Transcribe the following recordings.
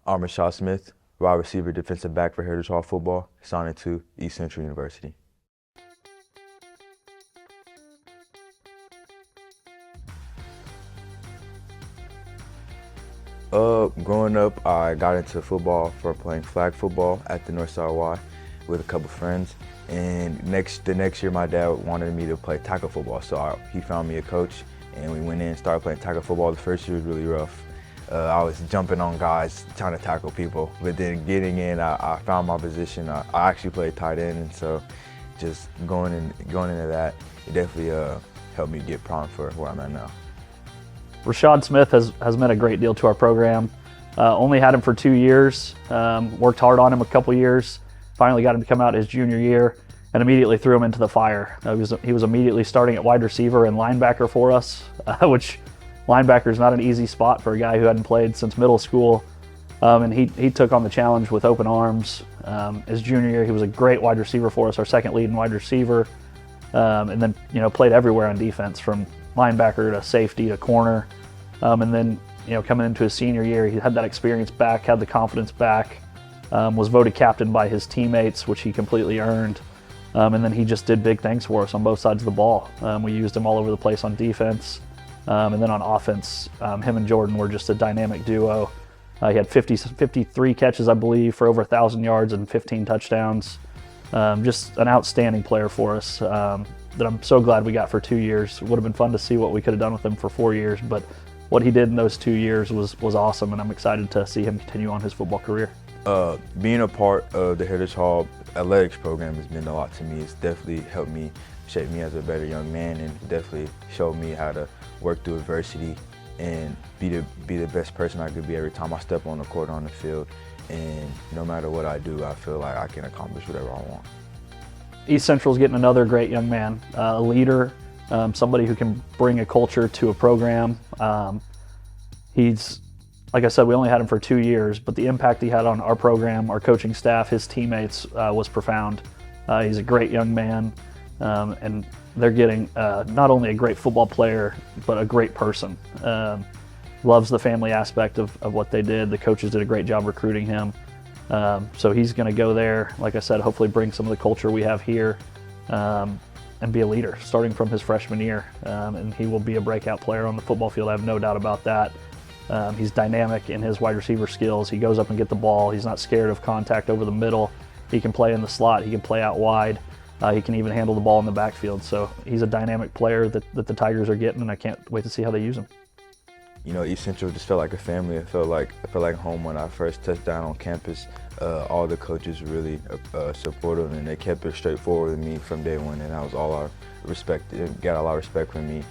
I'm Rashaud Smith, wide receiver, defensive back for Heritage Hall football, signing to East Central University. Growing up, I got into football for playing flag football at the Northside Y with a couple friends. And the next year, my dad wanted me to play tackle football, so he found me a coach, and we went in and started playing tackle football. The first year was really rough. I was jumping on guys, trying to tackle people, but then getting in, I found my position. I actually played tight end, and so just going into that, it definitely helped me get primed for where I'm at now. Rashaud Smith has meant a great deal to our program. Only had him for 2 years, worked hard on him a couple years, finally got him to come out his junior year, and immediately threw him into the fire. He was immediately starting at wide receiver and linebacker for us, which linebacker is not an easy spot for a guy who hadn't played since middle school. And he took on the challenge with open arms. His junior year, he was a great wide receiver for us, our second leading wide receiver, and then played everywhere on defense, from linebacker to safety to corner. And then coming into his senior year, he had that experience back, had the confidence back, was voted captain by his teammates, which he completely earned. And then he just did big things for us on both sides of the ball. We used him all over the place on defense. And then on offense, him and Jordan were just a dynamic duo. He had 53 catches, I believe, for over 1,000 yards and 15 touchdowns. Just an outstanding player for us that I'm so glad we got for 2 years. It would have been fun to see what we could have done with him for 4 years, but what he did in those 2 years was awesome, and I'm excited to see him continue on his football career. Being a part of the Heritage Hall athletics program has meant a lot to me. It's definitely helped me shape me as a better young man, and definitely showed me how to work through adversity and be the best person I could be every time I step on the court, on the field. And no matter what I do, I feel like I can accomplish whatever I want. East Central's getting another great young man, a leader, somebody who can bring a culture to a program. He's, like I said, we only had him for 2 years, but the impact he had on our program, our coaching staff, his teammates was profound. He's a great young man, and they're getting not only a great football player, but a great person. Loves the family aspect of what they did. The coaches did a great job recruiting him. So he's going to go there, like I said, hopefully bring some of the culture we have here, and be a leader starting from his freshman year. And he will be a breakout player on the football field, I have no doubt about that. He's dynamic in his wide receiver skills. He goes up and gets the ball. He's not scared of contact over the middle. He can play in the slot. He can play out wide. He can even handle the ball in the backfield. So he's a dynamic player that the Tigers are getting, and I can't wait to see how they use him. East Central just felt like a family. I felt like home when I first touched down on campus. All the coaches were really supportive, and they kept it straightforward with me from day one, and that was all I respect. It got a lot of respect from me.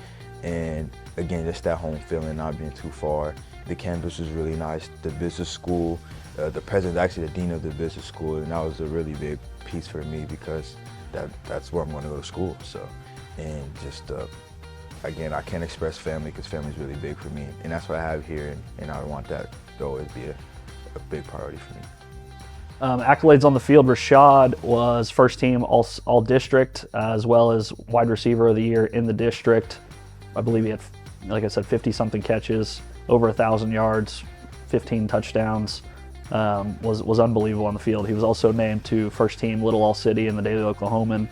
And again, just that home feeling, not being too far. The campus was really nice. The business school, the president's actually the dean of the business school, and that was a really big piece for me because that's where I'm going to go to school. So, and just again, I can't express family because family is really big for me, and that's what I have here, and I want that to always be a big priority for me. Accolades on the field: Rashaud was first team all district, as well as wide receiver of the year in the district. I believe he had, like I said, 50-something catches, over 1,000 yards, 15 touchdowns. Was unbelievable on the field. He was also named to first team Little All-City in the Daily Oklahoman.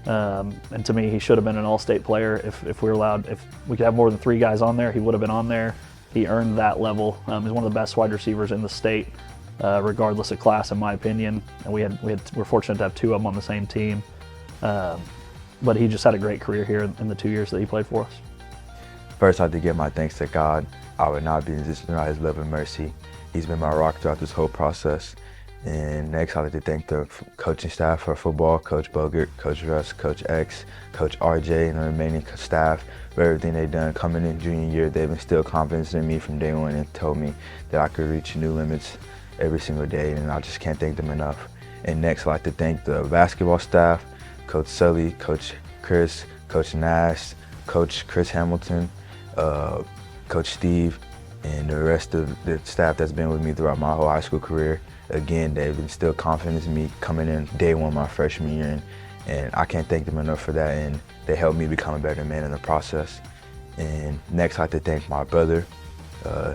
And to me, he should have been an all-state player if we were allowed. If we could have more than 3 guys on there, he would have been on there. He earned that level. He's one of the best wide receivers in the state, regardless of class, in my opinion. And we're fortunate to have 2 of them on the same team. But he just had a great career here in the 2 years that he played for us. First, I have to give my thanks to God. I would not be in this without His love and mercy. He's been my rock throughout this whole process. And next, I'd like to thank the coaching staff for football, Coach Bogert, Coach Russ, Coach X, Coach RJ, and the remaining staff for everything they've done. Coming in junior year, they've instilled confidence in me from day one and told me that I could reach new limits every single day, and I just can't thank them enough. And next, I'd like to thank the basketball staff, Coach Sully, Coach Chris, Coach Nash, Coach Chris Hamilton, Coach Steve, and the rest of the staff that's been with me throughout my whole high school career. Again, they've instilled confidence in me coming in day one my freshman year, and I can't thank them enough for that, and they helped me become a better man in the process. And next, I'd like to thank my brother,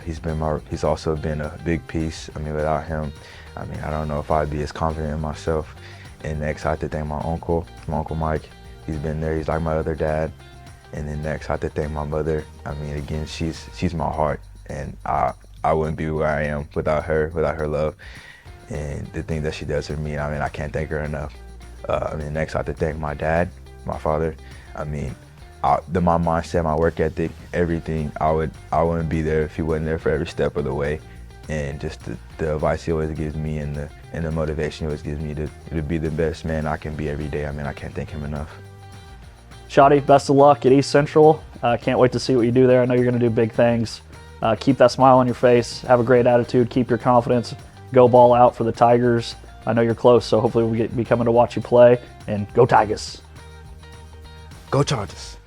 He's also been a big piece. I mean, without him, I mean, I don't know if I'd be as confident in myself. And next, I have to thank my uncle Mike. He's been there. He's like my other dad. And then next, I have to thank my mother. I mean, again, she's my heart, and I wouldn't be where I am without her love, and the thing that she does for me. I mean, I can't thank her enough. I mean, next, I have to thank my dad, my father. I mean, my mindset, my work ethic, everything. I wouldn't be there if he wasn't there for every step of the way, and just the advice he always gives me and the motivation he always gives me to be the best man I can be every day. I mean, I can't thank him enough. Shoddy, best of luck at East Central. Can't wait to see what you do there. I know you're going to do big things. Keep that smile on your face. Have a great attitude. Keep your confidence. Go ball out for the Tigers. I know you're close, so hopefully we'll be coming to watch you play. And go Tigers. Go Chargers.